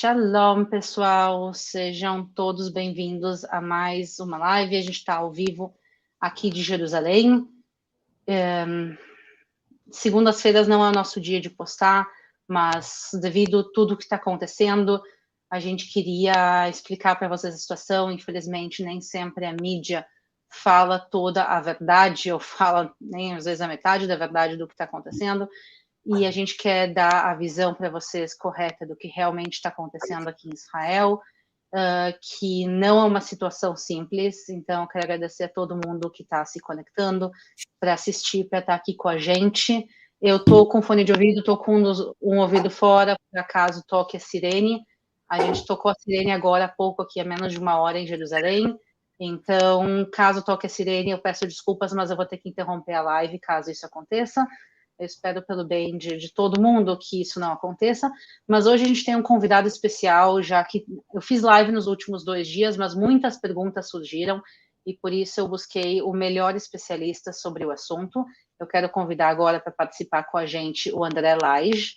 Shalom, pessoal, sejam todos bem-vindos a mais uma live. A gente está ao vivo aqui de Jerusalém. Segundas-feiras não é o nosso dia de postar, mas devido a tudo que está acontecendo, a gente queria explicar para vocês a situação. Infelizmente, nem sempre a mídia fala toda a verdade, ou fala nem às vezes a metade da verdade do que está acontecendo. E a gente quer dar a visão para vocês correta do que realmente está acontecendo aqui em Israel, que não é uma situação simples. Então, eu quero agradecer a todo mundo que está se conectando para assistir, para estar aqui com a gente. Eu estou com fone de ouvido, estou com um ouvido fora, por acaso toque a sirene. A gente tocou a sirene agora há pouco, aqui há menos de uma hora em Jerusalém. Então, caso toque a sirene, eu peço desculpas, mas eu vou ter que interromper a live caso isso aconteça. Eu espero pelo bem de todo mundo que isso não aconteça, mas hoje a gente tem um convidado especial, já que eu fiz live nos últimos 2 dias, mas muitas perguntas surgiram, e por isso eu busquei o melhor especialista sobre o assunto. Eu quero convidar agora para participar com a gente o André Lage.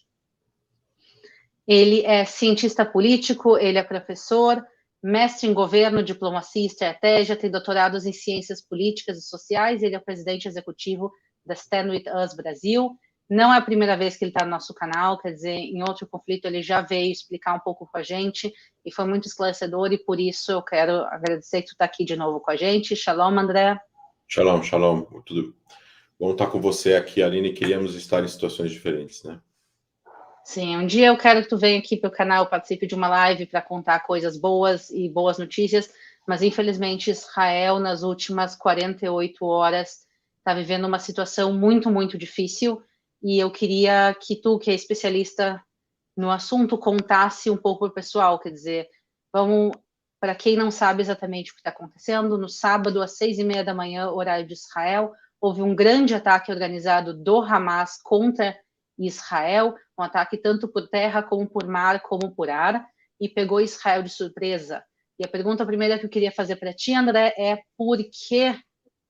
Ele é cientista político, ele é professor, mestre em governo, diplomacia e estratégia, tem doutorados em ciências políticas e sociais, ele é o presidente executivo da Stand With Us Brasil. Não é a primeira vez que ele está no nosso canal, quer dizer, em outro conflito ele já veio explicar um pouco com a gente e foi muito esclarecedor, e por isso eu quero agradecer que tu está aqui de novo com a gente. Shalom, André. Shalom, shalom. Tudo bom estar com você aqui, Aline. Queríamos estar em situações diferentes, né? Sim, um dia eu quero que tu venha aqui para o canal, participe de uma live para contar coisas boas e boas notícias, mas infelizmente Israel nas últimas 48 horas está vivendo uma situação muito, muito difícil, e eu queria que tu, que é especialista no assunto, contasse um pouco para o pessoal. Quer dizer, vamos, para quem não sabe exatamente o que está acontecendo, no sábado às 6:30 da manhã, horário de Israel, houve um grande ataque organizado do Hamas contra Israel, um ataque tanto por terra como por mar como por ar, e pegou Israel de surpresa. E a pergunta primeira que eu queria fazer para ti, André, é por que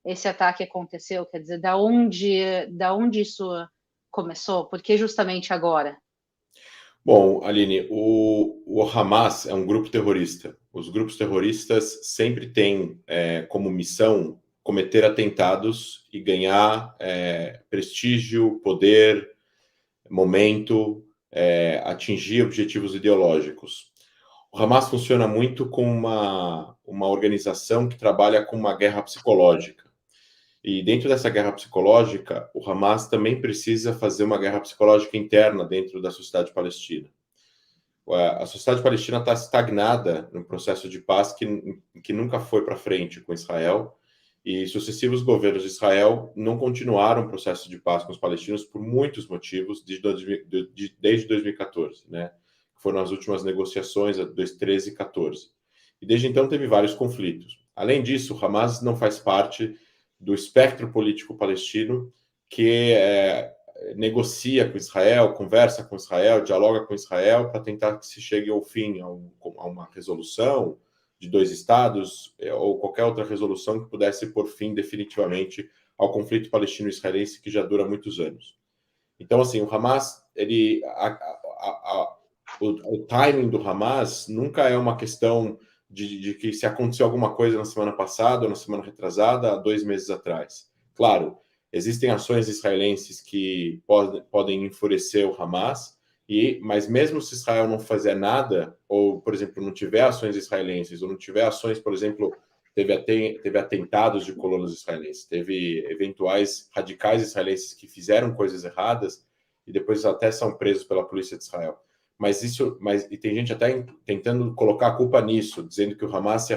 esse ataque aconteceu? Quer dizer, da onde isso começou? Por que justamente agora? Bom, Aline, o Hamas é um grupo terrorista. Os grupos terroristas sempre têm como missão cometer atentados e ganhar prestígio, poder, momento, atingir objetivos ideológicos. O Hamas funciona muito como uma organização que trabalha com uma guerra psicológica. E dentro dessa guerra psicológica, o Hamas também precisa fazer uma guerra psicológica interna dentro da sociedade palestina. A sociedade palestina está estagnada num processo de paz que nunca foi para frente com Israel, e sucessivos governos de Israel não continuaram o processo de paz com os palestinos por muitos motivos desde 2014, né? Foram as últimas negociações, 2013 e 14. E desde então teve vários conflitos. Além disso, o Hamas não faz parte do espectro político palestino que negocia com Israel, conversa com Israel, dialoga com Israel para tentar que se chegue ao fim, a uma resolução de 2 estados ou qualquer outra resolução que pudesse pôr fim definitivamente ao conflito palestino-israelense que já dura muitos anos. Então, assim, o Hamas, o timing do Hamas nunca é uma questão de que se aconteceu alguma coisa na semana passada ou na semana retrasada, há 2 meses atrás. Claro, existem ações israelenses que podem enfurecer o Hamas, mas mesmo se Israel não fizer nada, ou, por exemplo, não tiver ações israelenses, ou não tiver ações, por exemplo, teve atentados de colonos israelenses, teve eventuais radicais israelenses que fizeram coisas erradas e depois até são presos pela polícia de Israel. E tem gente até tentando colocar a culpa nisso, dizendo que o Hamas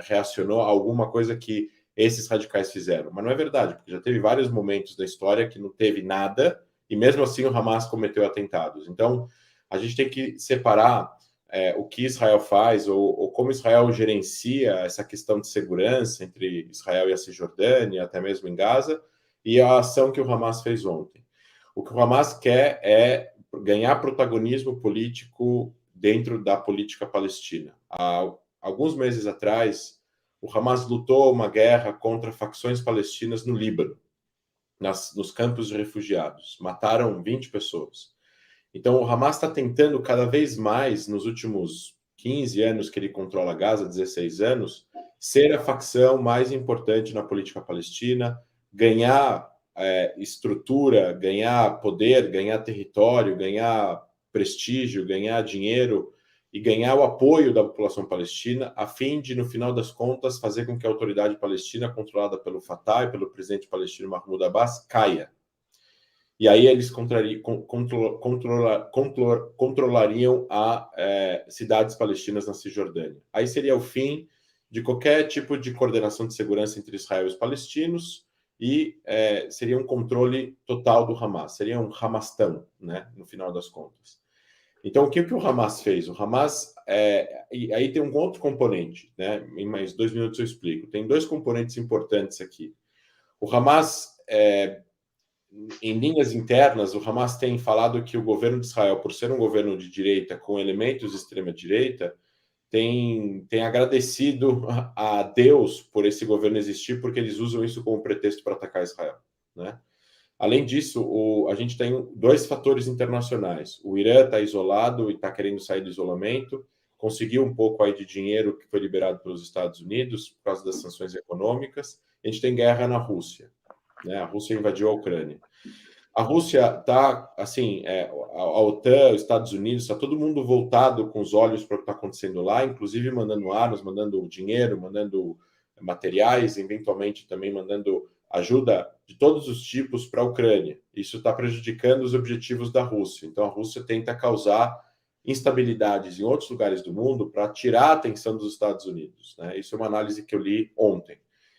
reacionou a alguma coisa que esses radicais fizeram. Mas não é verdade, porque já teve vários momentos da história que não teve nada, e mesmo assim o Hamas cometeu atentados. Então, a gente tem que separar o que Israel faz, ou como Israel gerencia essa questão de segurança entre Israel e a Cisjordânia, até mesmo em Gaza, e a ação que o Hamas fez ontem. O que o Hamas quer é ganhar protagonismo político dentro da política palestina. Há alguns meses atrás, o Hamas lutou uma guerra contra facções palestinas no Líbano, nos campos de refugiados. Mataram 20 pessoas. Então, o Hamas está tentando cada vez mais, nos últimos 15 anos que ele controla Gaza, 16 anos, ser a facção mais importante na política palestina, ganhar estrutura, ganhar poder, ganhar território, ganhar prestígio, ganhar dinheiro e ganhar o apoio da população palestina, a fim de, no final das contas, fazer com que a autoridade palestina, controlada pelo Fatah e pelo presidente palestino Mahmoud Abbas, caia. E aí eles controlariam cidades palestinas na Cisjordânia. Aí seria o fim de qualquer tipo de coordenação de segurança entre Israel e os palestinos e seria um controle total do Hamas. Seria um Hamastão, né, no final das contas. Então, o que o Hamas fez? O Hamas... e aí tem um outro componente, né? Em mais 2 minutos eu explico. Tem 2 componentes importantes aqui. O Hamas... em linhas internas, o Hamas tem falado que o governo de Israel, por ser um governo de direita com elementos de extrema-direita, tem agradecido a Deus por esse governo existir, porque eles usam isso como pretexto para atacar Israel, né? Além disso, a gente tem 2 fatores internacionais. O Irã está isolado e está querendo sair do isolamento, conseguiu um pouco aí de dinheiro que foi liberado pelos Estados Unidos por causa das sanções econômicas. A gente tem guerra na Rússia, né? A Rússia invadiu a Ucrânia. A Rússia está, assim, a OTAN, os Estados Unidos, está todo mundo voltado com os olhos para o que está acontecendo lá, inclusive mandando armas, mandando dinheiro, mandando materiais, eventualmente também mandando ajuda de todos os tipos para a Ucrânia. Isso está prejudicando os objetivos da Rússia. Então, a Rússia tenta causar instabilidades em outros lugares do mundo para tirar a atenção dos Estados Unidos, né? Isso é uma análise que eu li ontem.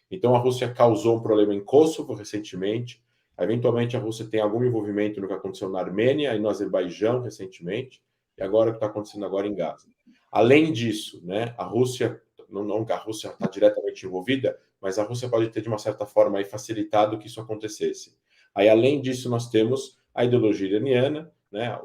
Então, a Rússia causou um problema em Kosovo recentemente. Eventualmente, a Rússia tem algum envolvimento no que aconteceu na Armênia e no Azerbaijão recentemente, e agora o que está acontecendo agora em Gaza. Além disso, né, a Rússia, não que a Rússia está diretamente envolvida, mas a Rússia pode ter, de uma certa forma, aí, facilitado que isso acontecesse. Aí, além disso, nós temos a ideologia iraniana, né,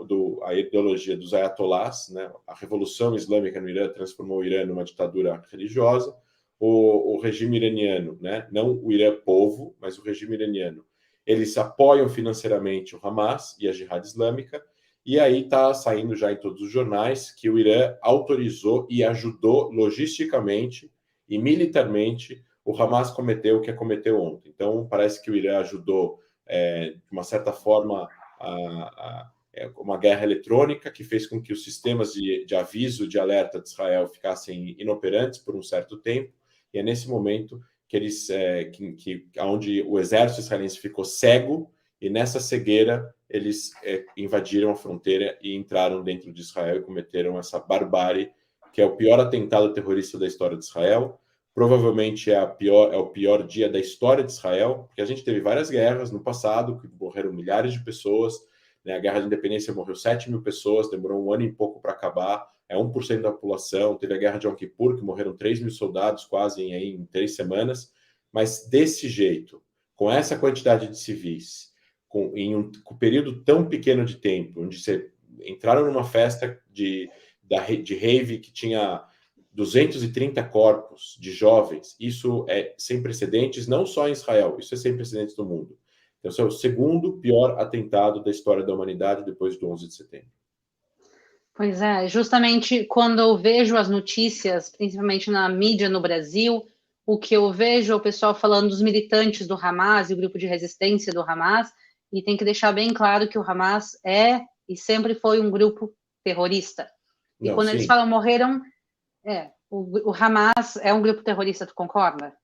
a ideologia dos ayatolás, né, a Revolução Islâmica no Irã transformou o Irã numa ditadura religiosa, o regime iraniano, né, não o Irã povo, mas o regime iraniano, eles apoiam financeiramente o Hamas e a Jihad Islâmica, e aí está saindo já em todos os jornais que o Irã autorizou e ajudou logisticamente e militarmente o Hamas cometer o que cometeu ontem. Então, parece que o Irã ajudou, de uma certa forma, uma guerra eletrônica que fez com que os sistemas de aviso, de alerta de Israel ficassem inoperantes por um certo tempo, e é nesse momento que eles, onde o exército israelense ficou cego, e nessa cegueira eles invadiram a fronteira e entraram dentro de Israel e cometeram essa barbárie, que é o pior atentado terrorista da história de Israel. Provavelmente é o pior dia da história de Israel, porque a gente teve várias guerras no passado, que morreram milhares de pessoas, né? A Guerra de Independência morreu 7.000 pessoas, demorou 1 ano e pouco para acabar, é 1% da população. Teve a Guerra de Yom Kippur, que morreram 3.000 soldados quase em 3 semanas, mas desse jeito, com essa quantidade de civis, em um período tão pequeno de tempo, onde você entraram numa festa de rave que tinha 230 corpos de jovens, isso é sem precedentes, não só em Israel, isso é sem precedentes no mundo. Então, esse é o segundo pior atentado da história da humanidade depois do 11 de setembro. Pois é, justamente quando eu vejo as notícias, principalmente na mídia no Brasil, o que eu vejo é o pessoal falando dos militantes do Hamas e o grupo de resistência do Hamas, e tem que deixar bem claro que o Hamas é e sempre foi um grupo terrorista. E quando eles falam morreram, o Hamas é um grupo terrorista, tu concorda?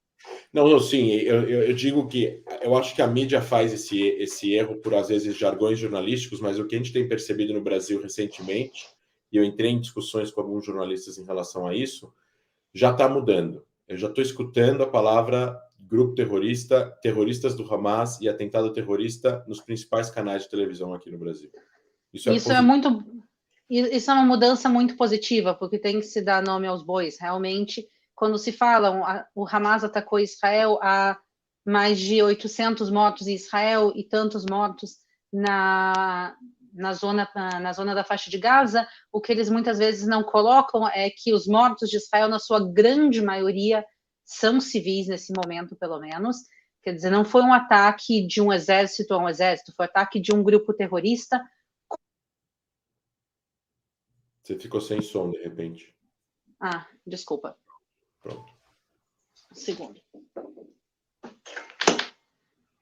Não, sim, eu digo que eu acho que a mídia faz esse erro por, às vezes, jargões jornalísticos, mas o que a gente tem percebido no Brasil recentemente, e eu entrei em discussões com alguns jornalistas em relação a isso, já está mudando. Eu já estou escutando a palavra grupo terrorista, terroristas do Hamas e atentado terrorista nos principais canais de televisão aqui no Brasil. Isso é uma mudança muito positiva, porque tem que se dar nome aos bois. Realmente, quando se fala, o Hamas atacou Israel, há mais de 800 mortos em Israel e tantos mortos na zona da faixa de Gaza, o que eles muitas vezes não colocam é que os mortos de Israel, na sua grande maioria, são civis nesse momento, pelo menos. Quer dizer, não foi um ataque de um exército a um exército, foi um ataque de um grupo terrorista Você ficou sem som, de repente. Ah, desculpa. Pronto. Um segundo.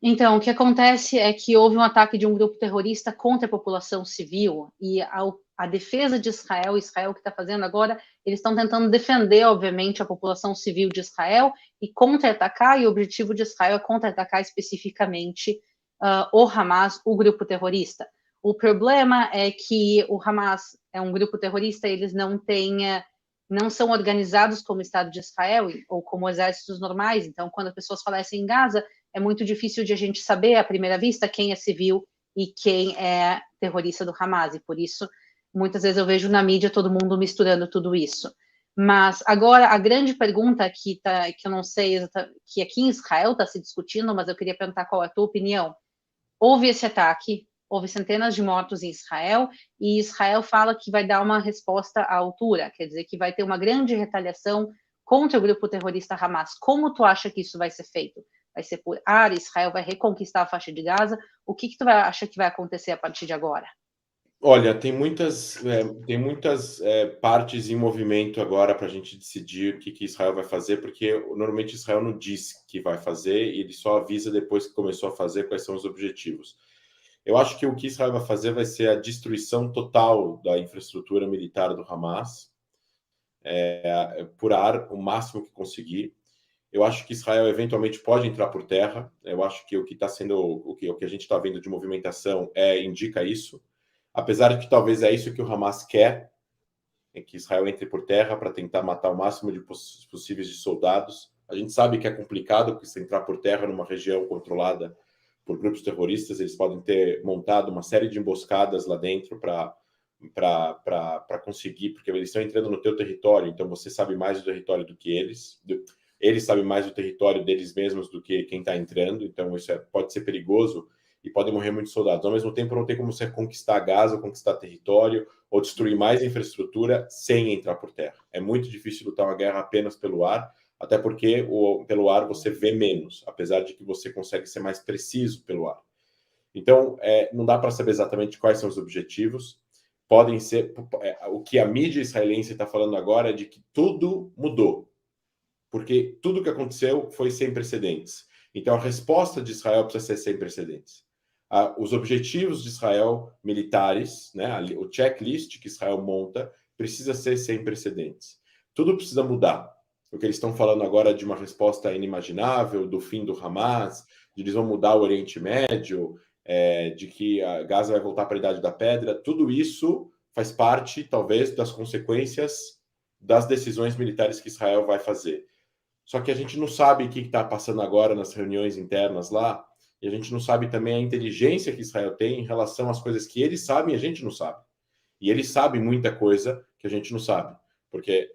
Então, o que acontece é que houve um ataque de um grupo terrorista contra a população civil e a defesa de Israel que está fazendo agora, eles estão tentando defender, obviamente, a população civil de Israel e contra-atacar, e o objetivo de Israel é contra-atacar especificamente o Hamas, o grupo terrorista. O problema é que o Hamas é um grupo terrorista, eles não são organizados como Estado de Israel ou como exércitos normais, então quando as pessoas falecem em Gaza, é muito difícil de a gente saber à primeira vista quem é civil e quem é terrorista do Hamas, e por isso muitas vezes eu vejo na mídia todo mundo misturando tudo isso. Mas agora a grande pergunta que eu não sei, que aqui em Israel está se discutindo, mas eu queria perguntar qual é a tua opinião. Houve esse ataque, houve centenas de mortos em Israel, e Israel fala que vai dar uma resposta à altura, quer dizer que vai ter uma grande retaliação contra o grupo terrorista Hamas. Como tu acha que isso vai ser feito? Vai ser por ar? Israel vai reconquistar a faixa de Gaza? O que tu acha que vai acontecer a partir de agora? Olha, tem muitas partes em movimento agora para a gente decidir o que Israel vai fazer, porque normalmente Israel não diz que vai fazer, e ele só avisa depois que começou a fazer quais são os objetivos. Eu acho que o que Israel vai fazer vai ser a destruição total da infraestrutura militar do Hamas, por ar, o máximo que conseguir. Eu acho que Israel eventualmente pode entrar por terra. Eu acho que o que está sendo, o que a gente está vendo de movimentação indica isso. Apesar de que talvez é isso que o Hamas quer, é que Israel entre por terra para tentar matar o máximo de possíveis de soldados. A gente sabe que é complicado, porque se entrar por terra numa região controlada por grupos terroristas, eles podem ter montado uma série de emboscadas lá dentro para conseguir, porque eles estão entrando no teu território, então você sabe mais do território do que eles. Eles sabem mais do território deles mesmos do que quem está entrando, então isso pode ser perigoso e podem morrer muitos soldados. Ao mesmo tempo, não tem como você conquistar Gaza, conquistar território ou destruir mais infraestrutura sem entrar por terra. É muito difícil lutar uma guerra apenas pelo ar, até porque pelo ar você vê menos, apesar de que você consegue ser mais preciso pelo ar. Então, não dá para saber exatamente quais são os objetivos. Podem ser... o que a mídia israelense está falando agora é de que tudo mudou, porque tudo que aconteceu foi sem precedentes. Então, a resposta de Israel precisa ser sem precedentes. Os objetivos de Israel militares, né, o checklist que Israel monta, precisa ser sem precedentes. Tudo precisa mudar. O que eles estão falando agora de uma resposta inimaginável, do fim do Hamas, de eles vão mudar o Oriente Médio, de que a Gaza vai voltar para a Idade da Pedra, tudo isso faz parte, talvez, das consequências das decisões militares que Israel vai fazer. Só que a gente não sabe o que está passando agora nas reuniões internas lá, e a gente não sabe também a inteligência que Israel tem em relação às coisas que eles sabem e a gente não sabe. E eles sabem muita coisa que a gente não sabe, porque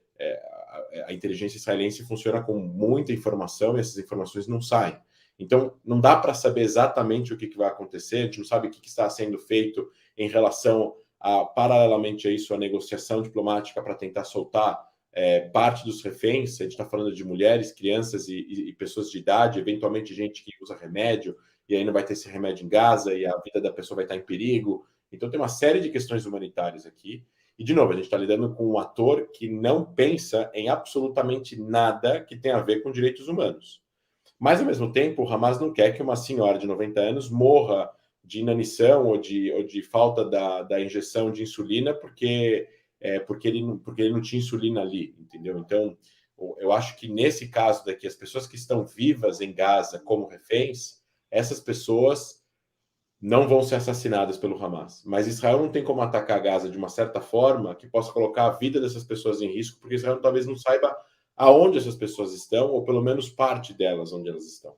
a inteligência israelense funciona com muita informação e essas informações não saem. Então, não dá para saber exatamente o que vai acontecer, a gente não sabe o que está sendo feito em relação paralelamente a isso, a negociação diplomática para tentar soltar parte dos reféns. A gente está falando de mulheres, crianças e pessoas de idade, eventualmente gente que usa remédio, e aí não vai ter esse remédio em Gaza, e a vida da pessoa vai estar em perigo. Então tem uma série de questões humanitárias aqui. E, de novo, a gente está lidando com um ator que não pensa em absolutamente nada que tenha a ver com direitos humanos. Mas, ao mesmo tempo, o Hamas não quer que uma senhora de 90 anos morra de inanição ou de falta da injeção de insulina porque ele não tinha insulina ali, entendeu? Então, eu acho que nesse caso daqui, as pessoas que estão vivas em Gaza como reféns, essas pessoas não vão ser assassinadas pelo Hamas. Mas Israel não tem como atacar Gaza de uma certa forma que possa colocar a vida dessas pessoas em risco, porque Israel talvez não saiba aonde essas pessoas estão, ou pelo menos parte delas onde elas estão.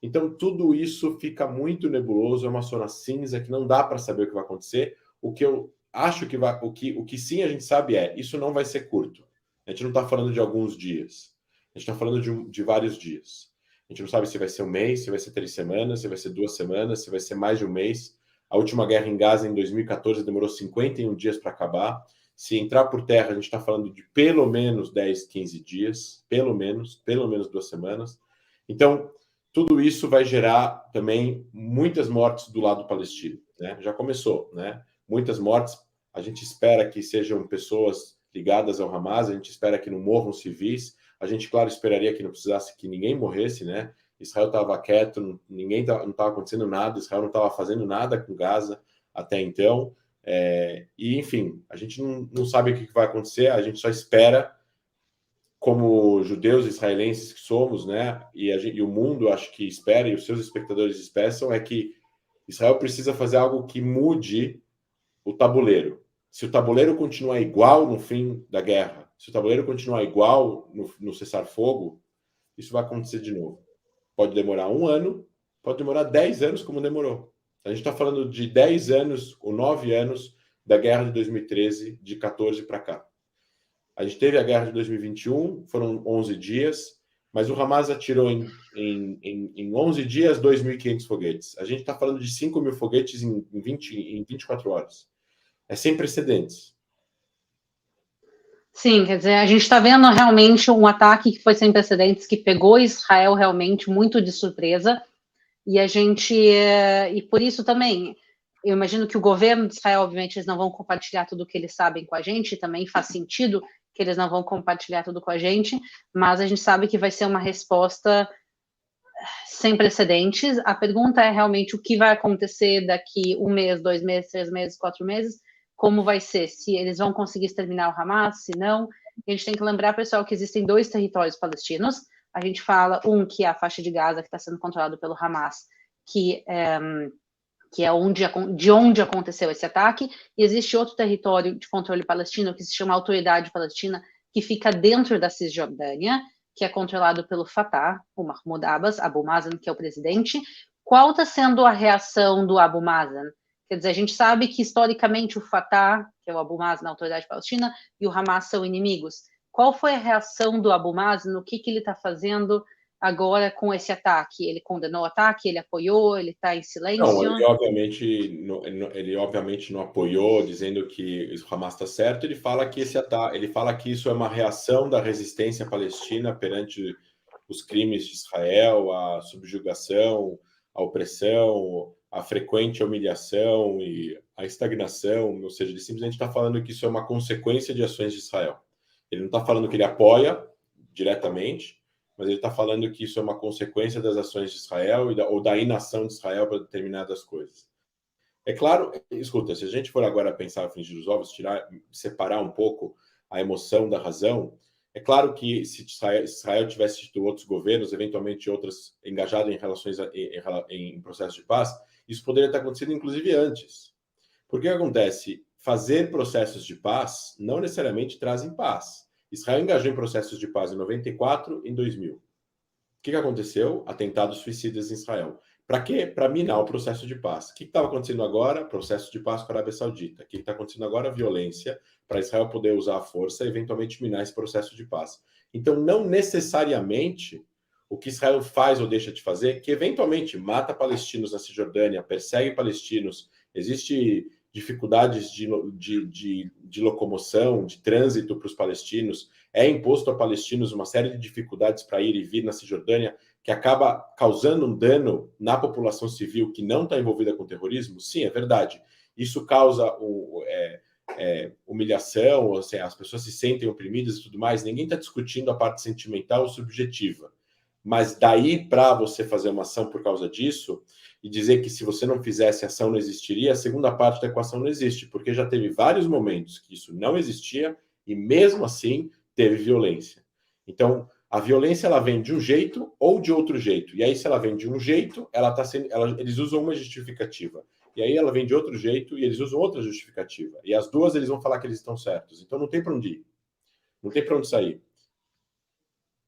Então, tudo isso fica muito nebuloso, é uma zona cinza que não dá para saber o que vai acontecer. O que eu acho que vai, o que sim a gente sabe isso não vai ser curto. A gente não está falando de alguns dias. A gente está falando de vários dias. A gente não sabe se vai ser um mês, se vai ser 3 semanas, se vai ser 2 semanas, se vai ser mais de um mês. A última guerra em Gaza, em 2014, demorou 51 dias para acabar. Se entrar por terra, a gente está falando de pelo menos 10, 15 dias, pelo menos 2 semanas. Então, tudo isso vai gerar também muitas mortes do lado palestino, né? Já começou, né? Muitas mortes. a gente espera que sejam pessoas ligadas ao Hamas, a gente espera que não morram civis, a gente, claro, esperaria que não precisasse que ninguém morresse, né? Israel estava quieto, não estava acontecendo nada, Israel não estava fazendo nada com Gaza até então, e enfim, a gente não sabe o que vai acontecer, a gente só espera, como judeus israelenses que somos, né? E o mundo, acho que espera, e os seus espectadores esperam, é que Israel precisa fazer algo que mude o tabuleiro. Se o tabuleiro continuar igual no fim da guerra, se o tabuleiro continuar igual no cessar-fogo, isso vai acontecer de novo. Pode demorar 1 ano, pode demorar 10 anos, como demorou. A gente está falando de 10 anos ou 9 anos da guerra de 2013, de 14 para cá. A gente teve a guerra de 2021, foram 11 dias, mas o Hamas atirou em 11 dias 2.500 foguetes. A gente está falando de 5.000 foguetes em 24 horas. É sem precedentes. Sim, quer dizer, a gente está vendo realmente um ataque que foi sem precedentes, que pegou Israel realmente muito de surpresa, e por isso também, eu imagino que o governo de Israel, obviamente, eles não vão compartilhar tudo o que eles sabem com a gente, também faz sentido que eles não vão compartilhar tudo com a gente, mas a gente sabe que vai ser uma resposta sem precedentes. A pergunta é realmente o que vai acontecer daqui 1 mês, 2 meses, 3 meses, 4 meses, como vai ser, se eles vão conseguir exterminar o Hamas, se não. A gente tem que lembrar, pessoal, que existem 2 territórios palestinos. A gente fala que é a faixa de Gaza, que está sendo controlado pelo Hamas, que é de onde aconteceu esse ataque, e existe outro território de controle palestino, que se chama Autoridade Palestina, que fica dentro da Cisjordânia, que é controlado pelo Fatah, o Mahmoud Abbas, Abu Mazen, que é o presidente. Qual está sendo a reação do Abu Mazen? Quer dizer, a gente sabe que, historicamente, o Fatah, que é o Abu Mazen, a Autoridade Palestina, e o Hamas são inimigos. Qual foi a reação do Abu Mazen? O que ele está fazendo agora com esse ataque? Ele condenou o ataque? Ele apoiou? Ele está em silêncio? Não, ele obviamente não apoiou, dizendo que o Hamas está certo. Ele fala que isso é uma reação da resistência palestina perante os crimes de Israel, a subjugação, a opressão, a frequente humilhação e a estagnação. Ou seja, ele simplesmente está falando que isso é uma consequência de ações de Israel. Ele não está falando que ele apoia diretamente, mas ele está falando que isso é uma consequência das ações de Israel ou da inação de Israel para determinadas coisas. É claro, escuta, se a gente for agora pensar a frente dos ovos, separar um pouco a emoção da razão, é claro que se Israel tivesse tido outros governos, eventualmente outros engajados em relações em processo de paz, isso poderia ter acontecido inclusive antes. Porque o que acontece? Fazer processos de paz não necessariamente trazem paz. Israel engajou em processos de paz em 94 e em 2000. O que aconteceu? Atentados suicidas em Israel. Para quê? Para minar o processo de paz. O que estava acontecendo agora? Processo de paz com a Arábia Saudita. O que está acontecendo agora? Violência, para Israel poder usar a força e eventualmente minar esse processo de paz. Então, não necessariamente o que Israel faz ou deixa de fazer, que eventualmente mata palestinos na Cisjordânia, persegue palestinos, existe dificuldades de locomoção, de trânsito para os palestinos, é imposto a palestinos uma série de dificuldades para ir e vir na Cisjordânia, que acaba causando um dano na população civil que não está envolvida com terrorismo? Sim, é verdade. Isso causa humilhação, ou seja, as pessoas se sentem oprimidas e tudo mais. Ninguém está discutindo a parte sentimental ou subjetiva. Mas daí para você fazer uma ação por causa disso e dizer que se você não fizesse a ação não existiria, a segunda parte da equação não existe, porque já teve vários momentos que isso não existia e mesmo assim teve violência. Então, a violência ela vem de um jeito ou de outro jeito. E aí, se ela vem de um jeito, eles usam uma justificativa. E aí ela vem de outro jeito e eles usam outra justificativa. E as duas eles vão falar que eles estão certos. Então não tem para onde ir. Não tem para onde sair.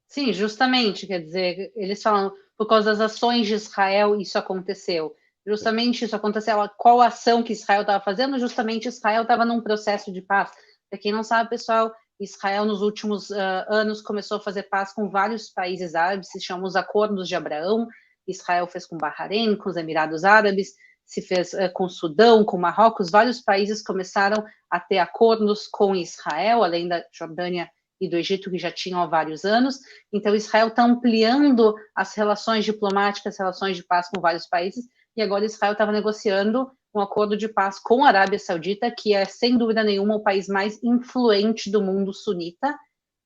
Sim, justamente, quer dizer, eles falam, por causa das ações de Israel, isso aconteceu. Justamente isso aconteceu. Qual ação que Israel estava fazendo? Justamente Israel estava num processo de paz. Para quem não sabe, pessoal, Israel nos últimos anos começou a fazer paz com vários países árabes, se chamam os Acordos de Abraão. Israel fez com Bahrein, com os Emirados Árabes, se fez com o Sudão, com Marrocos. Vários países começaram a ter acordos com Israel, além da Jordânia e do Egito, que já tinham há vários anos. Então, Israel está ampliando as relações diplomáticas, relações de paz com vários países, e agora Israel estava negociando um acordo de paz com a Arábia Saudita, que é, sem dúvida nenhuma, o país mais influente do mundo sunita,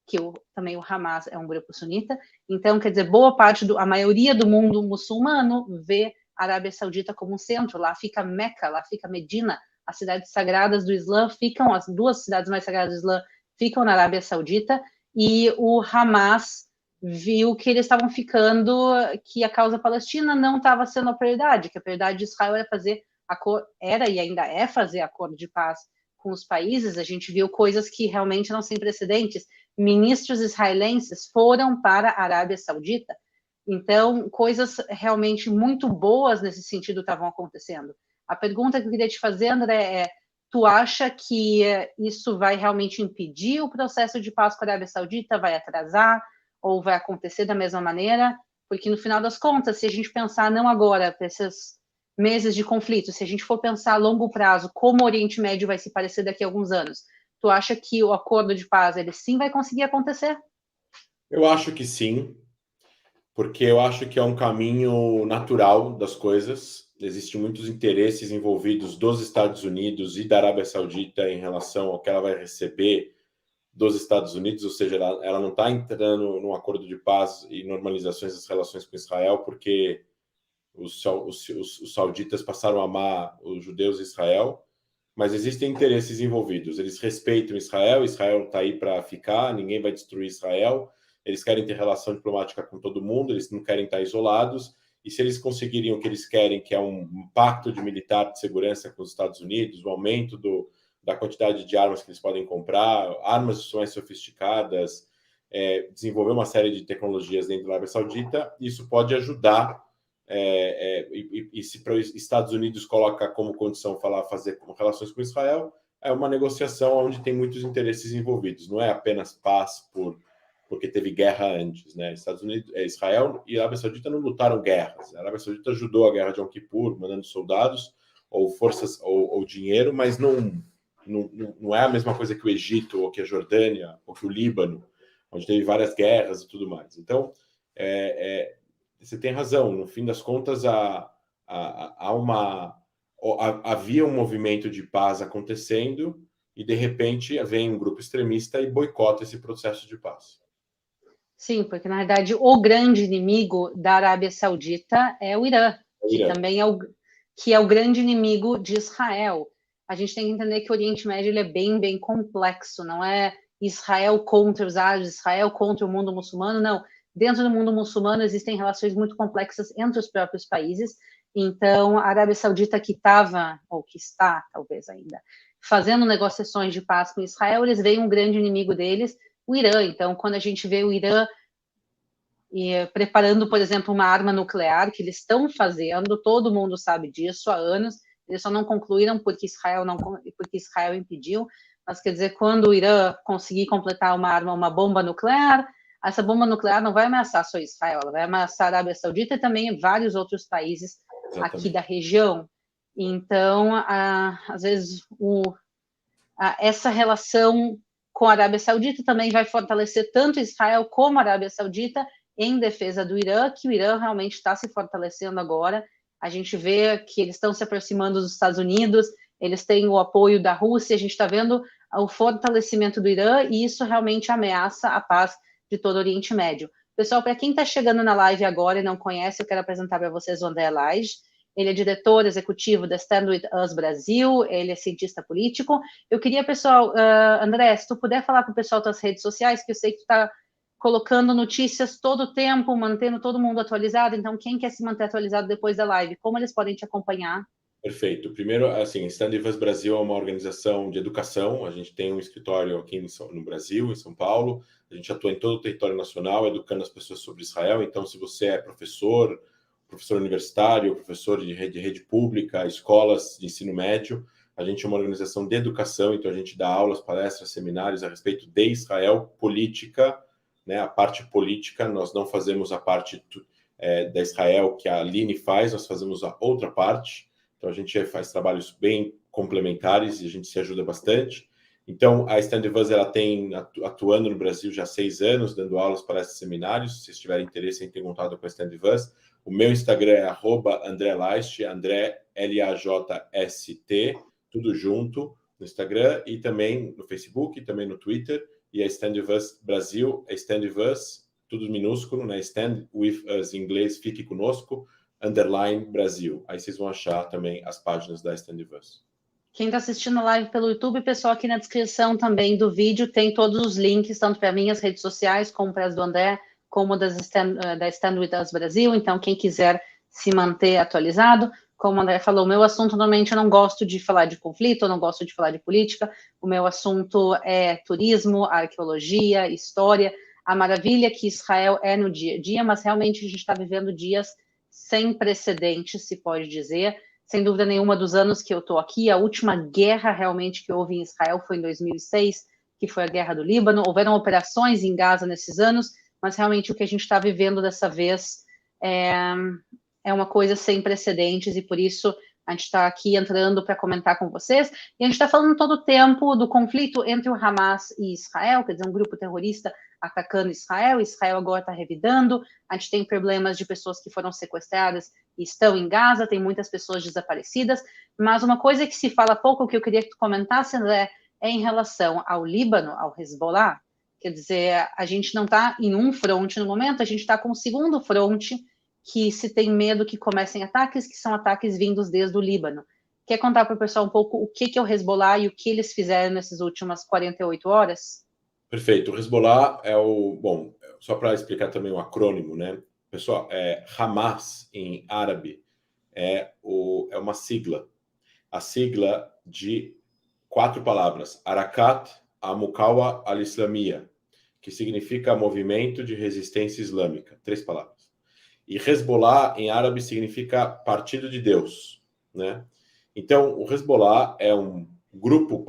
que também o Hamas é um grupo sunita. Então, quer dizer, a maioria do mundo muçulmano vê a Arábia Saudita como um centro. Lá fica Meca, lá fica Medina, as cidades sagradas do Islã ficam, as duas cidades mais sagradas do Islã ficam na Arábia Saudita, e o Hamas viu que eles estavam que a causa palestina não estava sendo a prioridade, que a prioridade de Israel era e ainda é fazer acordo de paz com os países. A gente viu coisas que realmente não sem precedentes. Ministros israelenses foram para a Arábia Saudita. Então, coisas realmente muito boas nesse sentido estavam acontecendo. A pergunta que eu queria te fazer, André, tu acha que isso vai realmente impedir o processo de paz com a Arábia Saudita, vai atrasar, ou vai acontecer da mesma maneira? Porque, no final das contas, se a gente pensar não agora, para esses meses de conflito, se a gente for pensar a longo prazo, como o Oriente Médio vai se parecer daqui a alguns anos, tu acha que o acordo de paz, ele sim vai conseguir acontecer? Eu acho que sim, porque eu acho que é um caminho natural das coisas. Existem muitos interesses envolvidos dos Estados Unidos e da Arábia Saudita em relação ao que ela vai receber dos Estados Unidos, ou seja, ela não está entrando num acordo de paz e normalizações das relações com Israel, porque os sauditas passaram a amar os judeus e Israel, mas existem interesses envolvidos. Eles respeitam Israel está aí para ficar, ninguém vai destruir Israel, eles querem ter relação diplomática com todo mundo, eles não querem estar isolados, e se eles conseguirem o que eles querem, que é um pacto de militar de segurança com os Estados Unidos, o aumento da quantidade de armas que eles podem comprar, armas mais sofisticadas, desenvolver uma série de tecnologias dentro da Arábia Saudita, isso pode ajudar. E se para os Estados Unidos coloca como condição fazer relações com Israel, é uma negociação onde tem muitos interesses envolvidos. Não é apenas paz porque teve guerra antes, né? Estados Unidos, Israel e a Arábia Saudita não lutaram guerras. A Arábia Saudita ajudou a guerra de Yom Kippur, mandando soldados ou forças ou dinheiro, mas não é a mesma coisa que o Egito ou que a Jordânia ou que o Líbano, onde teve várias guerras e tudo mais. Então, você tem razão. No fim das contas, havia um movimento de paz acontecendo e, de repente, vem um grupo extremista e boicota esse processo de paz. Sim, porque, na verdade, o grande inimigo da Arábia Saudita é o Irã, que também é o grande inimigo de Israel. A gente tem que entender que o Oriente Médio ele é bem, bem complexo. Não é Israel contra os árabes, Israel contra o mundo muçulmano, não. Dentro do mundo muçulmano existem relações muito complexas entre os próprios países. Então, a Arábia Saudita que estava, ou que está, talvez ainda, fazendo negociações de paz com Israel, eles veem um grande inimigo deles, o Irã. Então, quando a gente vê o Irã preparando, por exemplo, uma arma nuclear, que eles estão fazendo, todo mundo sabe disso há anos, eles só não concluíram porque Israel impediu, mas quer dizer, quando o Irã conseguir completar uma bomba nuclear, essa bomba nuclear não vai ameaçar só Israel, ela vai ameaçar a Arábia Saudita e também vários outros países aqui da região. Então, às vezes, essa relação com a Arábia Saudita também vai fortalecer tanto Israel como a Arábia Saudita em defesa do Irã, que o Irã realmente está se fortalecendo agora. A gente vê que eles estão se aproximando dos Estados Unidos, eles têm o apoio da Rússia, a gente está vendo o fortalecimento do Irã, e isso realmente ameaça a paz de todo o Oriente Médio. Pessoal, para quem está chegando na live agora e não conhece, eu quero apresentar para vocês o André Lage. Ele é diretor executivo da Stand With Us Brasil, ele é cientista político. Eu queria, pessoal, André, se tu puder falar para o pessoal das redes sociais, que eu sei que tu está colocando notícias todo o tempo, mantendo todo mundo atualizado, então quem quer se manter atualizado depois da live, como eles podem te acompanhar? Perfeito. Primeiro, assim, Stand With Us Brasil é uma organização de educação, a gente tem um escritório aqui no Brasil, em São Paulo, a gente atua em todo o território nacional, educando as pessoas sobre Israel, então se você é professor universitário, professor de rede pública, escolas de ensino médio, a gente é uma organização de educação, então a gente dá aulas, palestras, seminários a respeito de Israel, política, né? A parte política, nós não fazemos a parte da Israel que a Aline faz, nós fazemos a outra parte, então a gente faz trabalhos bem complementares e a gente se ajuda bastante. Então, a Stand With Us, ela tem atuando no Brasil já há 6 anos, dando aulas, palestras, seminários. Se vocês tiverem interesse em ter contato com a Stand With Us, o meu Instagram é @AndréLaiste, André LAJST, tudo junto, no Instagram e também no Facebook, e também no Twitter. E a Stand With Us Brasil, é Stand With Us, tudo minúsculo, né? Stand With Us em inglês, fique conosco, _ Brasil. Aí vocês vão achar também as páginas da Stand With Us. Quem está assistindo a live pelo YouTube, pessoal, aqui na descrição também do vídeo tem todos os links, tanto para minhas redes sociais, como para as do André, como da Stand With Us Brasil. Então, quem quiser se manter atualizado, como o André falou, o meu assunto, normalmente, eu não gosto de falar de conflito, eu não gosto de falar de política. O meu assunto é turismo, arqueologia, história, a maravilha que Israel é no dia a dia, mas realmente a gente está vivendo dias sem precedentes, se pode dizer. Sem dúvida nenhuma, dos anos que eu estou aqui, a última guerra realmente que houve em Israel foi em 2006, que foi a Guerra do Líbano. Houveram operações em Gaza nesses anos, mas realmente o que a gente está vivendo dessa vez é uma coisa sem precedentes, e por isso a gente está aqui entrando para comentar com vocês. E a gente está falando todo o tempo do conflito entre o Hamas e Israel, quer dizer, um grupo terrorista atacando Israel. Israel agora está revidando. A gente tem problemas de pessoas que foram sequestradas e estão em Gaza, tem muitas pessoas desaparecidas. Mas uma coisa que se fala pouco, que eu queria que tu comentasse, André, é em relação ao Líbano, ao Hezbollah. Quer dizer, a gente não está em um fronte no momento, a gente está com o segundo fronte, que se tem medo que comecem ataques, que são ataques vindos desde o Líbano. Quer contar para o pessoal um pouco o que é o Hezbollah e o que eles fizeram nessas últimas 48 horas? Perfeito. O Hezbollah é o... Bom, só para explicar também o acrônimo, né? Pessoal, Hamas, em árabe, é uma sigla. A sigla de 4 palavras. Arakat Amukawa al-Islamiyya, que significa Movimento de Resistência Islâmica. 3 palavras. E Hezbollah, em árabe, significa Partido de Deus, né? Então, o Hezbollah é um grupo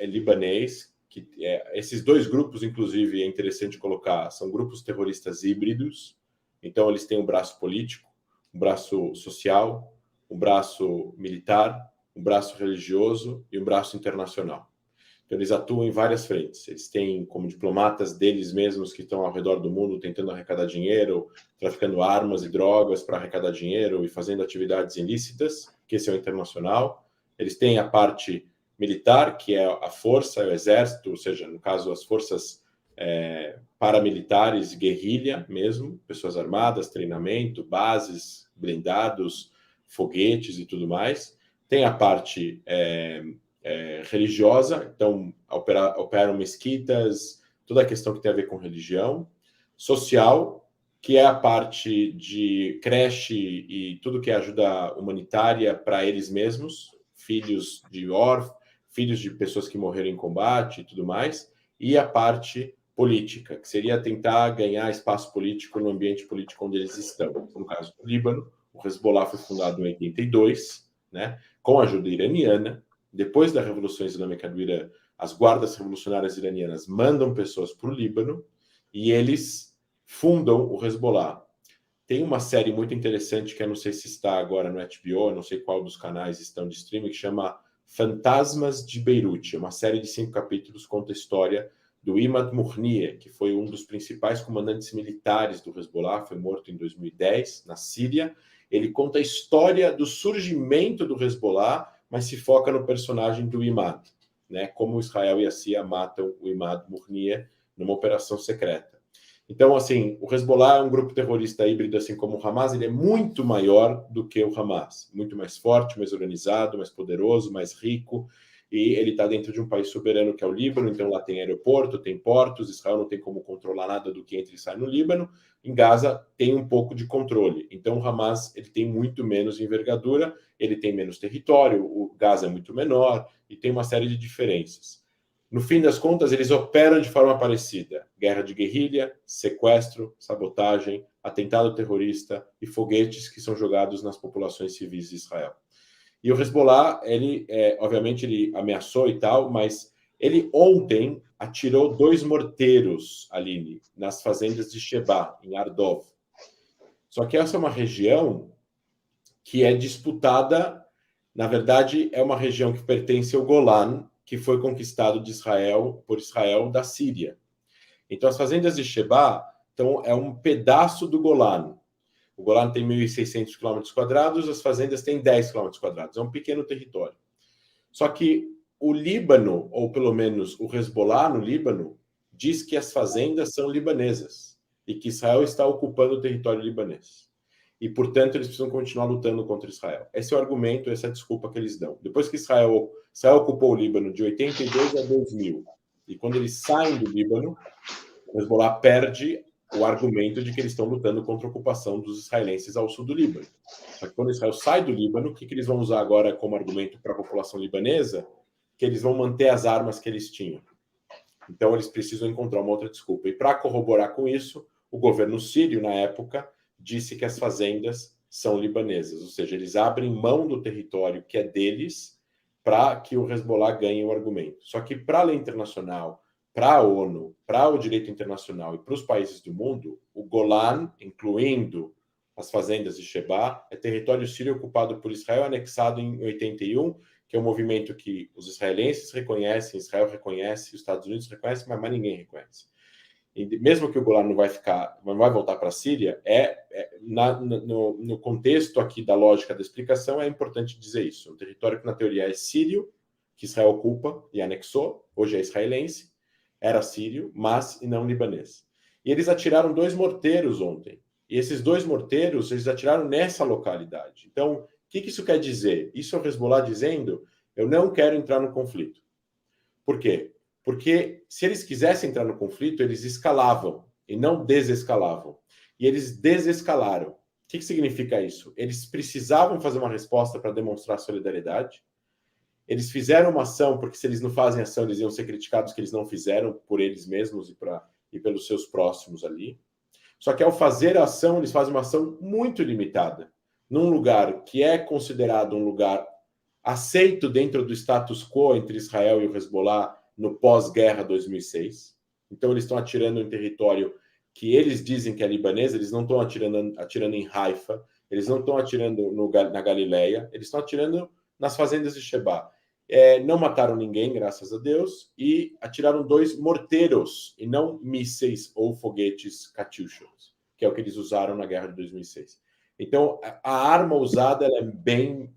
libanês, que esses 2 grupos, inclusive, é interessante colocar, são grupos terroristas híbridos. Então, eles têm um braço político, um braço social, um braço militar, um braço religioso e um braço internacional. Então, eles atuam em várias frentes. Eles têm como diplomatas deles mesmos que estão ao redor do mundo tentando arrecadar dinheiro, traficando armas e drogas para arrecadar dinheiro e fazendo atividades ilícitas, que esse é o internacional. Eles têm a parte militar, que é a força, o exército, ou seja, no caso, as forças paramilitares, guerrilha mesmo, pessoas armadas, treinamento, bases, blindados, foguetes e tudo mais. Tem a parte religiosa, então operam mesquitas, toda a questão que tem a ver com religião. Social, que é a parte de creche e tudo que é ajuda humanitária para eles mesmos, filhos de órfãos, filhos de pessoas que morreram em combate e tudo mais. E a parte política, que seria tentar ganhar espaço político no ambiente político onde eles estão. No caso do Líbano, o Hezbollah foi fundado em 82, né, com a ajuda iraniana. Depois da Revolução Islâmica do Irã, as guardas revolucionárias iranianas mandam pessoas para o Líbano e eles fundam o Hezbollah. Tem uma série muito interessante que eu não sei se está agora no HBO, não sei qual dos canais estão de streaming, que chama Fantasmas de Beirute. É uma série de 5 capítulos, conta a história do Imad Mournieh, que foi um dos principais comandantes militares do Hezbollah, foi morto em 2010, na Síria. Ele conta a história do surgimento do Hezbollah, mas se foca no personagem do Imad, né? Como Israel e a CIA matam o Imad Mournieh numa operação secreta. Então, assim, o Hezbollah é um grupo terrorista híbrido, assim como o Hamas. Ele é muito maior do que o Hamas, muito mais forte, mais organizado, mais poderoso, mais rico, e ele está dentro de um país soberano que é o Líbano. Então lá tem aeroporto, tem portos, Israel não tem como controlar nada do que entra e sai no Líbano. Em Gaza tem um pouco de controle. Então o Hamas ele tem muito menos envergadura, ele tem menos território, o Gaza é muito menor e tem uma série de diferenças. No fim das contas, eles operam de forma parecida. Guerra de guerrilha, sequestro, sabotagem, atentado terrorista e foguetes que são jogados nas populações civis de Israel. E o Hezbollah, obviamente, ele ameaçou e tal, mas ele ontem atirou 2 morteiros, Aline, nas fazendas de Sheba, em Ardov. Só que essa é uma região que é disputada, na verdade, é uma região que pertence ao Golan, que foi conquistado por Israel da Síria. Então, as fazendas de Sheba é um pedaço do Golan. O Golan tem 1.600 km², as fazendas têm 10 km². É um pequeno território. Só que o Líbano, ou pelo menos o Hezbollah no Líbano, diz que as fazendas são libanesas e que Israel está ocupando o território libanês. E, portanto, eles precisam continuar lutando contra Israel. Esse é o argumento, essa é a desculpa que eles dão. Depois que Israel ocupou o Líbano de 82 a 2000, e quando eles saem do Líbano, o Hezbollah perde o argumento de que eles estão lutando contra a ocupação dos israelenses ao sul do Líbano. Só que quando Israel sai do Líbano, o que eles vão usar agora como argumento para a população libanesa? Que eles vão manter as armas que eles tinham. Então, eles precisam encontrar uma outra desculpa. E para corroborar com isso, o governo sírio, na época, disse que as fazendas são libanesas. Ou seja, eles abrem mão do território que é deles para que o Hezbollah ganhe o argumento. Só que para a lei internacional, para a ONU, para o direito internacional e para os países do mundo, o Golan, incluindo as fazendas de Shebá, é território sírio ocupado por Israel, anexado em 81, que é um movimento que os israelenses reconhecem, Israel reconhece, os Estados Unidos reconhecem, mas ninguém reconhece. E mesmo que o Golan não vai voltar para a Síria, no contexto aqui da lógica da explicação, é importante dizer isso. Um território que, na teoria, é sírio, que Israel ocupa e anexou, hoje é israelense, era sírio, mas e não libanês. E eles atiraram 2 morteiros ontem. E esses 2 morteiros, eles atiraram nessa localidade. Então, o que isso quer dizer? Isso é o Hezbollah dizendo, eu não quero entrar no conflito. Por quê? Porque se eles quisessem entrar no conflito, eles escalavam e não desescalavam. E eles desescalaram. O que significa isso? Eles precisavam fazer uma resposta para demonstrar solidariedade. Eles fizeram uma ação, porque se eles não fazem ação, eles iam ser criticados que eles não fizeram por eles mesmos e pelos seus próximos ali. Só que ao fazer a ação, eles fazem uma ação muito limitada, num lugar que é considerado um lugar aceito dentro do status quo entre Israel e o Hezbollah no pós-guerra 2006. Então, eles estão atirando em território que eles dizem que é libanês, eles não estão atirando em Haifa, eles não estão atirando na Galileia, eles estão atirando nas fazendas de Shebá. Não mataram ninguém, graças a Deus, e atiraram 2 morteiros, e não mísseis ou foguetes Katyushas, que é o que eles usaram na guerra de 2006. Então, a arma usada ela é bem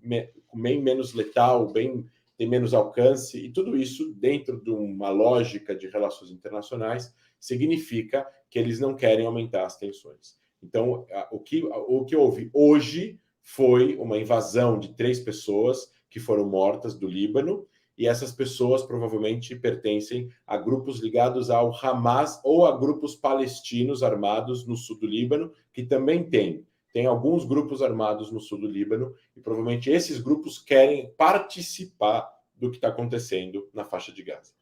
menos letal, tem menos alcance, e tudo isso, dentro de uma lógica de relações internacionais, significa que eles não querem aumentar as tensões. Então, o que houve hoje foi uma invasão de 3 pessoas que foram mortas do Líbano, e essas pessoas provavelmente pertencem a grupos ligados ao Hamas ou a grupos palestinos armados no sul do Líbano, que também tem alguns grupos armados no sul do Líbano, e provavelmente esses grupos querem participar do que está acontecendo na faixa de Gaza.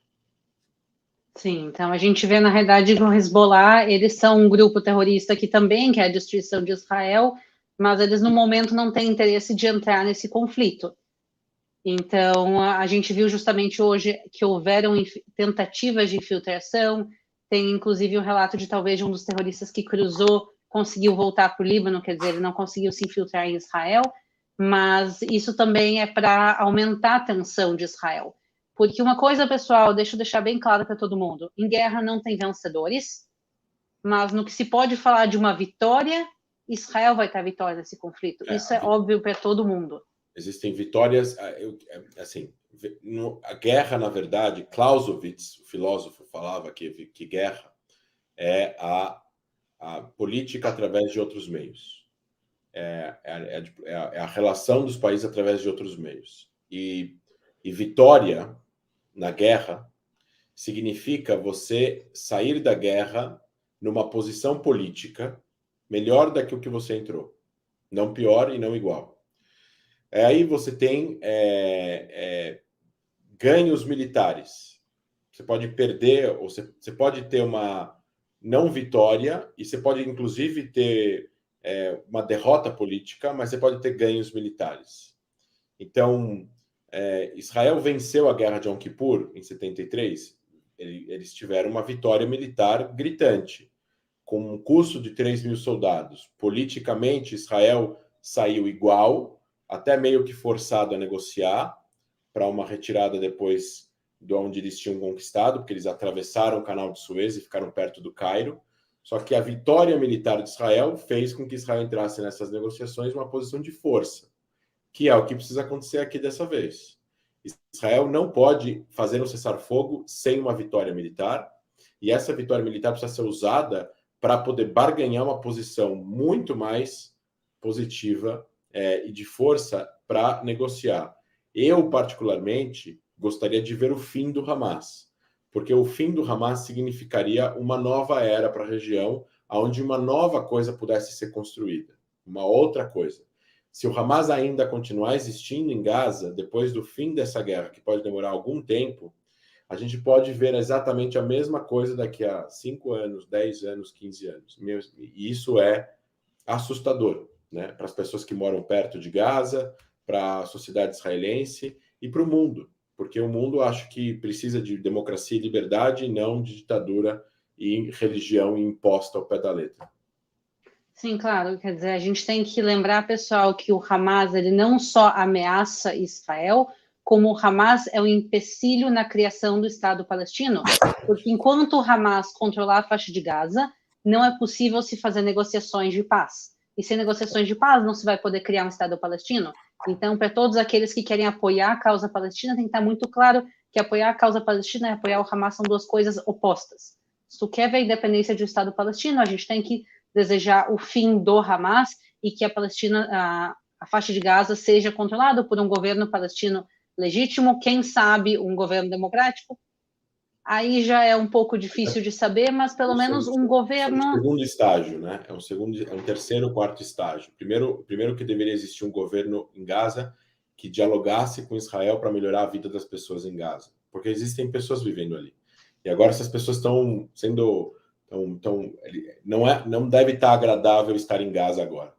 Sim, então a gente vê, na realidade, que o Hezbollah, eles são um grupo terrorista que também quer a destruição de Israel, mas eles, no momento, não têm interesse de entrar nesse conflito. Então, a gente viu justamente hoje que houveram tentativas de infiltração, tem inclusive um relato de talvez de um dos terroristas que cruzou, conseguiu voltar para o Líbano, quer dizer, ele não conseguiu se infiltrar em Israel, mas isso também é para aumentar a tensão de Israel. Porque uma coisa, pessoal, deixa eu deixar bem claro para todo mundo, em guerra não tem vencedores, mas no que se pode falar de uma vitória, Israel vai ter a vitória nesse conflito. Isso é óbvio para todo mundo. Existem vitórias, assim, a guerra, na verdade, Clausewitz, o filósofo, falava que guerra é a política através de outros meios. É a relação dos países através de outros meios. E vitória na guerra significa você sair da guerra numa posição política melhor do que o que você entrou. Não pior e não igual. Aí você tem ganhos militares. Você pode perder, ou você pode ter uma não vitória, e você pode, inclusive, ter uma derrota política, mas você pode ter ganhos militares. Então, Israel venceu a guerra de Yom Kippur, em 73. Eles tiveram uma vitória militar gritante, com um custo de 3 mil soldados. Politicamente, Israel saiu igual, até meio que forçado a negociar para uma retirada depois de onde eles tinham conquistado, porque eles atravessaram o canal de Suez e ficaram perto do Cairo. Só que a vitória militar de Israel fez com que Israel entrasse nessas negociações numa posição de força, que é o que precisa acontecer aqui dessa vez. Israel não pode fazer um cessar-fogo sem uma vitória militar, e essa vitória militar precisa ser usada para poder barganhar uma posição muito mais positiva e de força para negociar. Eu, particularmente, gostaria de ver o fim do Hamas, porque o fim do Hamas significaria uma nova era para a região, onde uma nova coisa pudesse ser construída, uma outra coisa. Se o Hamas ainda continuar existindo em Gaza, depois do fim dessa guerra, que pode demorar algum tempo, a gente pode ver exatamente a mesma coisa daqui a 5 anos, 10 anos, 15 anos. E isso é assustador, né? Para as pessoas que moram perto de Gaza, para a sociedade israelense e para o mundo, porque o mundo acho que precisa de democracia e liberdade, e não de ditadura e religião imposta ao pé da letra. Sim, claro. Quer dizer, a gente tem que lembrar, pessoal, que o Hamas ele não só ameaça Israel, como o Hamas é um empecilho na criação do Estado palestino, porque enquanto o Hamas controlar a faixa de Gaza, não é possível se fazer negociações de paz. E sem negociações de paz, não se vai poder criar um Estado palestino. Então, para todos aqueles que querem apoiar a causa palestina, tem que estar muito claro que apoiar a causa palestina e apoiar o Hamas são duas coisas opostas. Se tu quer ver a independência de um Estado palestino, a gente tem que desejar o fim do Hamas e que a Palestina, a faixa de Gaza, seja controlada por um governo palestino legítimo, quem sabe um governo democrático. Aí já é um pouco difícil de saber, mas pelo menos um governo... É um segundo estágio, né? É um terceiro, quarto estágio. Primeiro que deveria existir um governo em Gaza que dialogasse com Israel para melhorar a vida das pessoas em Gaza, porque existem pessoas vivendo ali. E agora essas pessoas estão sendo... não deve estar agradável estar em Gaza agora.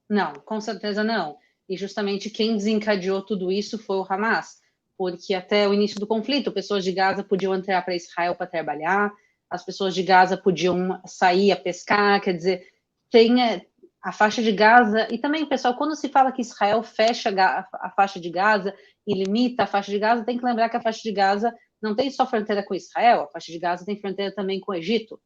Não, com certeza não. E justamente quem desencadeou tudo isso foi o Hamas, porque até o início do conflito, pessoas de Gaza podiam entrar para Israel para trabalhar, as pessoas de Gaza podiam sair a pescar, quer dizer, tem a faixa de Gaza, e também, pessoal, quando se fala que Israel fecha a faixa de Gaza e limita a faixa de Gaza, tem que lembrar que a faixa de Gaza não tem só fronteira com Israel, a faixa de Gaza tem fronteira também com o Egito.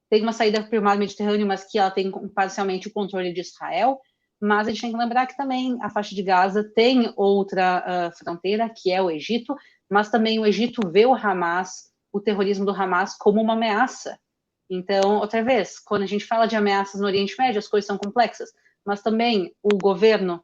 Tem uma saída para o mar Mediterrâneo, mas que ela tem parcialmente o controle de Israel. Mas a gente tem que lembrar que também a faixa de Gaza tem outra fronteira, que é o Egito, mas também o Egito vê o Hamas, o terrorismo do Hamas, como uma ameaça. Então, outra vez, quando a gente fala de ameaças no Oriente Médio, as coisas são complexas, mas também o governo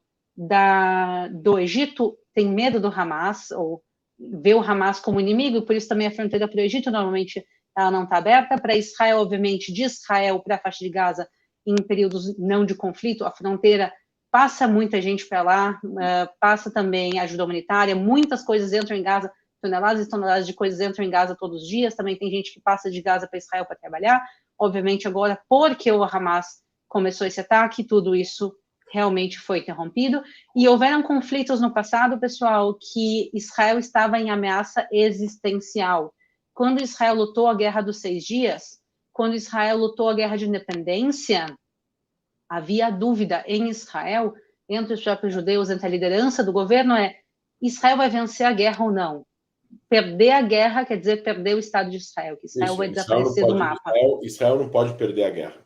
do Egito tem medo do Hamas, ou vê o Hamas como inimigo, e por isso também a fronteira para o Egito normalmente ela não está aberta. Para Israel, obviamente, de Israel para a faixa de Gaza, em períodos não de conflito, a fronteira passa muita gente para lá, passa também ajuda humanitária, muitas coisas entram em Gaza, toneladas e toneladas de coisas entram em Gaza todos os dias, também tem gente que passa de Gaza para Israel para trabalhar, obviamente agora, porque o Hamas começou esse ataque, tudo isso realmente foi interrompido, e houveram conflitos no passado, pessoal, que Israel estava em ameaça existencial. Quando Israel lutou a Guerra dos 6 Dias, quando Israel lutou a Guerra de Independência, havia dúvida em Israel, entre os próprios judeus, entre a liderança do governo, Israel vai vencer a guerra ou não? Perder a guerra quer dizer perder o Estado de Israel, que Israel vai desaparecer do mapa. Israel não pode perder a guerra.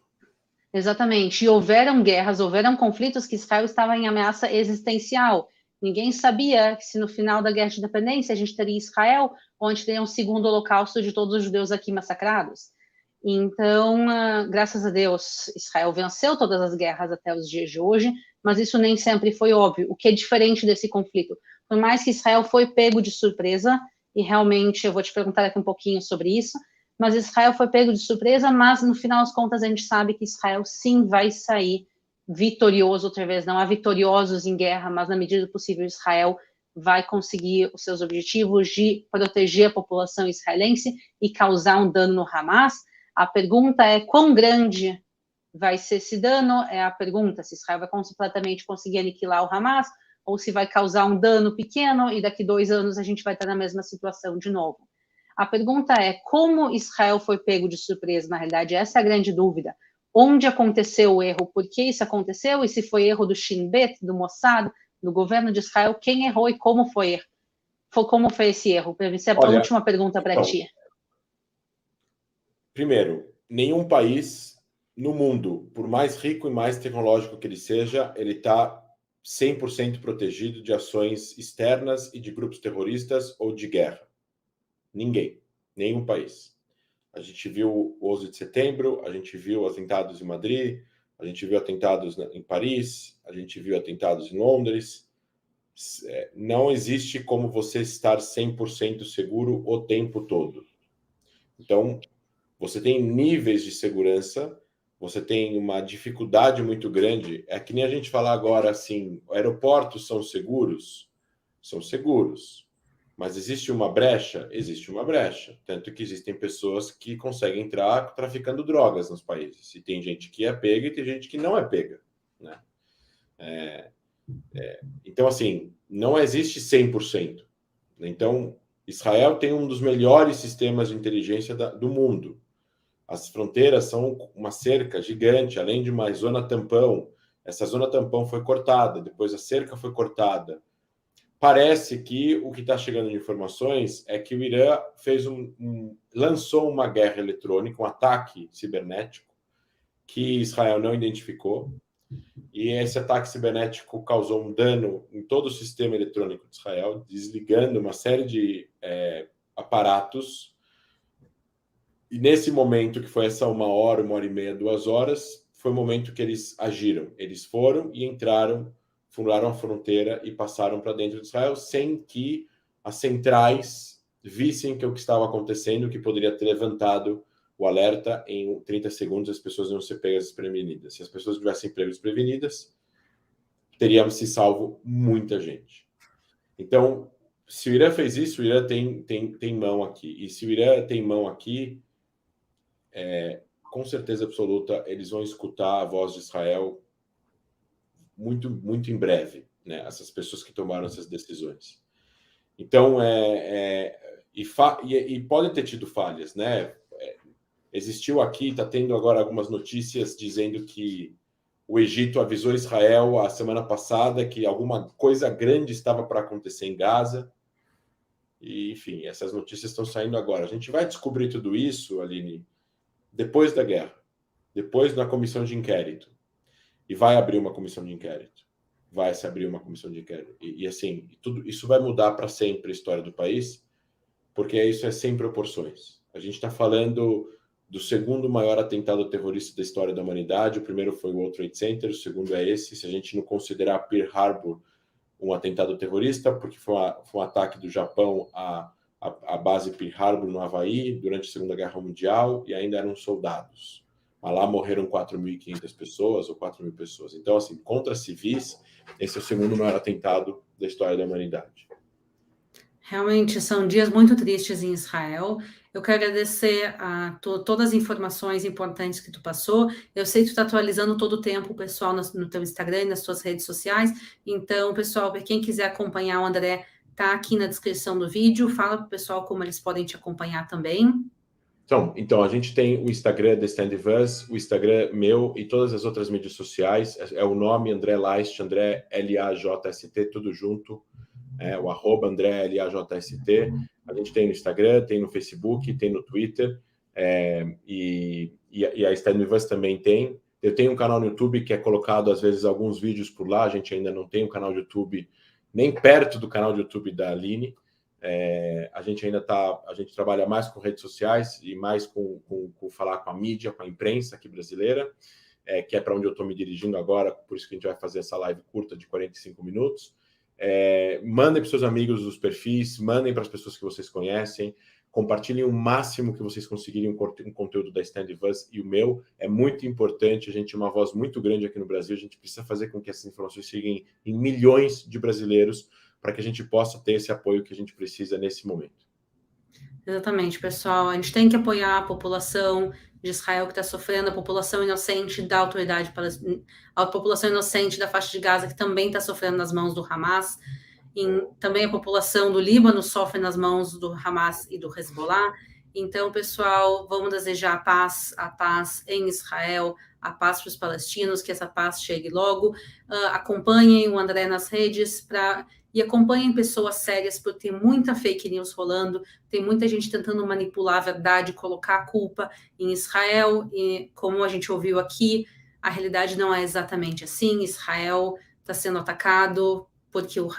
Exatamente. E houveram guerras, houveram conflitos que Israel estava em ameaça existencial. Ninguém sabia se no final da Guerra de Independência a gente teria Israel, onde teria um segundo holocausto de todos os judeus aqui massacrados. Então, graças a Deus, Israel venceu todas as guerras até os dias de hoje, mas isso nem sempre foi óbvio. O que é diferente desse conflito? Por mais que Israel foi pego de surpresa, e realmente eu vou te perguntar aqui um pouquinho sobre isso, mas Israel foi pego de surpresa, mas no final das contas a gente sabe que Israel sim vai sair vitorioso outra vez. Não há vitoriosos em guerra, mas na medida do possível Israel vai conseguir os seus objetivos de proteger a população israelense e causar um dano no Hamas. A pergunta é quão grande vai ser esse dano, é a pergunta, se Israel vai completamente conseguir aniquilar o Hamas, ou se vai causar um dano pequeno e daqui 2 anos a gente vai estar na mesma situação de novo. A pergunta é como Israel foi pego de surpresa, na realidade, essa é a grande dúvida. Onde aconteceu o erro, por que isso aconteceu, e se foi erro do Shin Bet, do Mossad, do governo de Israel, quem errou e como foi esse erro? Essa é a última pergunta para ti. Primeiro, nenhum país no mundo, por mais rico e mais tecnológico que ele seja, ele está 100% protegido de ações externas e de grupos terroristas ou de guerra. Ninguém, nenhum país. A gente viu o 11 de setembro, a gente viu atentados em Madrid, a gente viu atentados em Paris, a gente viu atentados em Londres. Não existe como você estar 100% seguro o tempo todo. Então, você tem níveis de segurança, você tem uma dificuldade muito grande. É que nem a gente falar agora assim, aeroportos são seguros? São seguros. Mas existe uma brecha? Existe uma brecha. Tanto que existem pessoas que conseguem entrar traficando drogas nos países. E tem gente que é pega e tem gente que não é pega, né? Então, assim, não existe 100%. Então, Israel tem um dos melhores sistemas de inteligência do mundo. As fronteiras são uma cerca gigante, além de uma zona tampão. Essa zona tampão foi cortada, depois a cerca foi cortada. Parece que o que está chegando de informações é que o Irã lançou uma guerra eletrônica, um ataque cibernético, que Israel não identificou. E esse ataque cibernético causou um dano em todo o sistema eletrônico de Israel, desligando uma série de aparatos. E nesse momento, que foi essa 1 hora e meia, 2 horas, foi o momento que eles agiram. Eles foram e entraram, furaram a fronteira e passaram para dentro de Israel, sem que as centrais vissem que o que estava acontecendo, que poderia ter levantado o alerta em 30 segundos, as pessoas não ser pegas desprevenidas. Se as pessoas tivessem pego desprevenidas, teríamos se salvo muita gente. Então, se o Irã fez isso, o Irã tem mão aqui. E se o Irã tem mão aqui, com certeza absoluta, eles vão escutar a voz de Israel muito, muito em breve, né? Essas pessoas que tomaram essas decisões. Então, e podem ter tido falhas, né? Existiu aqui, está tendo agora algumas notícias dizendo que o Egito avisou Israel a semana passada que alguma coisa grande estava para acontecer em Gaza. E, enfim, essas notícias estão saindo agora. A gente vai descobrir tudo isso, Aline, depois da guerra, depois da comissão de inquérito. E vai abrir uma comissão de inquérito. Vai se abrir uma comissão de inquérito. E assim, tudo isso vai mudar para sempre a história do país, porque isso é sem proporções. A gente está falando do segundo maior atentado terrorista da história da humanidade. O primeiro foi o World Trade Center, o segundo é esse. Se a gente não considerar Pearl Harbor um atentado terrorista, porque foi um ataque do Japão à base Pearl Harbor, no Havaí, durante a Segunda Guerra Mundial, e ainda eram soldados. Mas lá morreram 4.500 pessoas ou 4.000 pessoas. Então, assim, contra civis, esse é o segundo maior atentado da história da humanidade. Realmente são dias muito tristes em Israel. Eu quero agradecer a todas as informações importantes que tu passou. Eu sei que tu está atualizando todo o tempo o pessoal no teu Instagram e nas tuas redes sociais. Então, pessoal, para quem quiser acompanhar o André, tá aqui na descrição do vídeo. Fala para o pessoal como eles podem te acompanhar também. Então, a gente tem o Instagram da Stand With Us, o Instagram meu e todas as outras mídias sociais. É o nome André Laist, André L-A-J-S-T, tudo junto. O @ André LAJST. A gente tem no Instagram, tem no Facebook, tem no Twitter. E a Stand With Us também tem. Eu tenho um canal no YouTube que é colocado, às vezes, alguns vídeos por lá. A gente ainda não tem um canal de YouTube nem perto do canal de YouTube da Aline. A gente ainda a gente trabalha mais com redes sociais e mais com falar com a mídia, com a imprensa aqui brasileira, que é para onde eu estou me dirigindo agora, por isso que a gente vai fazer essa live curta de 45 minutos. Mandem para os seus amigos os perfis, mandem para as pessoas que vocês conhecem, compartilhem o máximo que vocês conseguirem um conteúdo da Stand With Us e o meu. É muito importante, a gente tem uma voz muito grande aqui no Brasil, a gente precisa fazer com que essas informações cheguem em milhões de brasileiros, para que a gente possa ter esse apoio que a gente precisa nesse momento. Exatamente, pessoal. A gente tem que apoiar a população de Israel que está sofrendo, a população inocente da autoridade, a população inocente da faixa de Gaza, que também está sofrendo nas mãos do Hamas. Também a população do Líbano sofre nas mãos do Hamas e do Hezbollah. Então, pessoal, vamos desejar a paz em Israel, a paz para os palestinos, que essa paz chegue logo. Acompanhem o André nas redes para e acompanhem pessoas sérias, porque tem muita fake news rolando, tem muita gente tentando manipular a verdade, colocar a culpa em Israel, e como a gente ouviu aqui, a realidade não é exatamente assim. Israel está sendo atacado porque o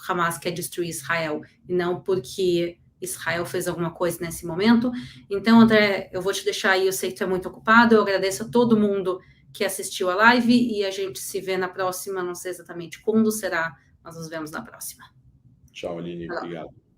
Hamas quer destruir Israel, e não porque Israel fez alguma coisa nesse momento. Então, André, eu vou te deixar aí, eu sei que tu é muito ocupado, eu agradeço a todo mundo que assistiu a live, e a gente se vê na próxima, não sei exatamente quando será, mas nos vemos na próxima. Tchau, Aline, obrigado.